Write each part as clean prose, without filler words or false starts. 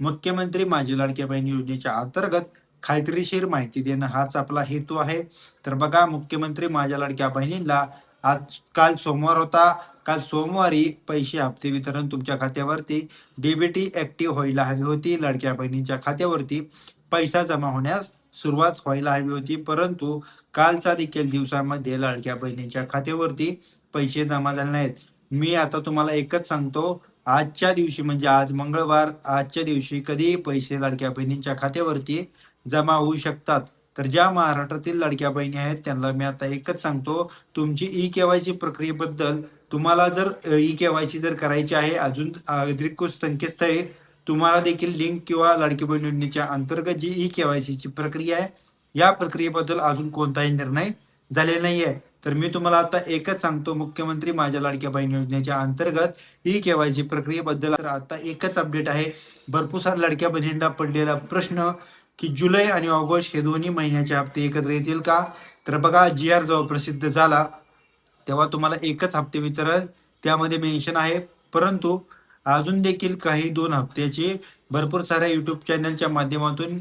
मुख्यमंत्री माझी लाडक्या बहीण योजनेच्या अंतर्गत खात्रीशीर माहिती देणं हाच आपला हेतू आहे. तर बघा, मुख्यमंत्री माझ्या लाडक्या बहिणींना काल सोमवार होता. काल सोमवारी पैसे हप्ते वितरण तुमच्या खात्यावरती डीबीटी ऍक्टिव्ह व्हायला हवी होती. लाडक्या बहिणींच्या खात्यावरती पैसा जमा होण्यास सुरुवात व्हायला हवी होती. परंतु कालचा देखील दिवसामध्ये लाडक्या बहिणींच्या खात्यावरती पैसे जमा झाले नाहीत. मी आता तुम्हाला एकच सांगतो, आजच्या दिवशी म्हणजे आज मंगळवार, आजच्या दिवशी कधी पैसे लाडक्या बहिणींच्या खात्यावरती जमा होऊ शकतात. तर ज्या महाराष्ट्रातील लाडक्या बहिणी आहेत त्यांना मी आता एकच सांगतो, तुमची ई-के-वाय-सी प्रक्रियेबद्दल तुम्हाला जर ई-के-वाय-सी जर करायची आहे, अजून अधिकृत संकेतस्थळी तुम्हाला देखील लिंक किंवा लाडकी बहीण योजनेच्या अंतर्गत जी ई-के-वाय-सीची प्रक्रिया आहे, या प्रक्रियेबद्दल अजून कोणताही निर्णय झालेला नाहीये. तर मी तुम्हाला आता एकच सांगतो, मुख्यमंत्री माझ्या लाडक्या बहीण योजनेच्या अंतर्गत ई-के-वाय-सी प्रक्रियेबद्दल तर आता एकच अपडेट आहे. भरपूर साऱ्या लाडक्या बहिणींना पडलेला प्रश्न, की जुलै आणि ऑगस्ट हे दोन्ही महिन्याचे हप्ते एकत्र येतील का? तर बघा, जी-आर जेव्हा प्रसिद्ध झाला तेव्हा तुम्हाला एकच हप्ते वितरण त्यामध्ये मेन्शन आहे. परंतु अजून देखील काही 2 हप्त्याचे भरपूर साऱ्या YouTube चॅनलच्या माध्यमातून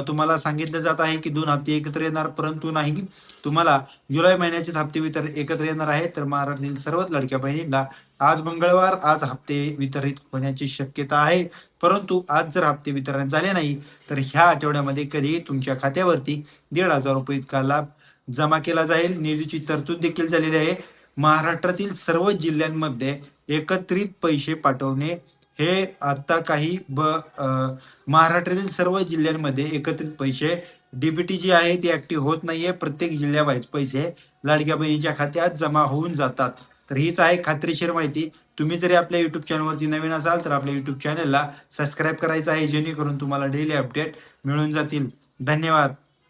तुम्हाला सांगितलं जात आहे, की 2 हप्ते एकत्र येणार, परंतु नाही. तुम्हाला जुलै महिन्याचेच हप्ते वितरण एकत्र येणार आहे. तर महाराष्ट्रातील सर्वच लाडक्या बहिणींना आज मंगळवार, आज हप्ते वितरित होण्याची शक्यता आहे. परंतु आज जर हप्ते वितरण झाले नाही, तर ह्या आठवड्यामध्ये कधीही तुमच्या खात्यावरती ₹1,500 इतका लाभ जमा केला जाईल. निधीची तरतूद देखील झालेली आहे. महाराष्ट्रातील सर्व जिल्ह्यांमध्ये एकत्रित पैसे पाठवणे हे आता काही महाराष्ट्रातील सर्व जिल्ह्यांमध्ये एकत्रित पैसे डीबीटी जी आहे ती ऍक्टिव्ह होत नाहीये. प्रत्येक जिल्ह्यावाईज पैसे लाडक्या बहिणीच्या खात्यात जमा होऊन जातात. तर हीच आहे खात्रीशीर माहिती. तुम्ही जरी आपल्या युट्यूब चॅनलवरती नवीन असाल तर आपल्या युट्यूब चॅनलला सबस्क्राईब करायचं आहे, जेणेकरून तुम्हाला डेली अपडेट मिळून जातील. धन्यवाद.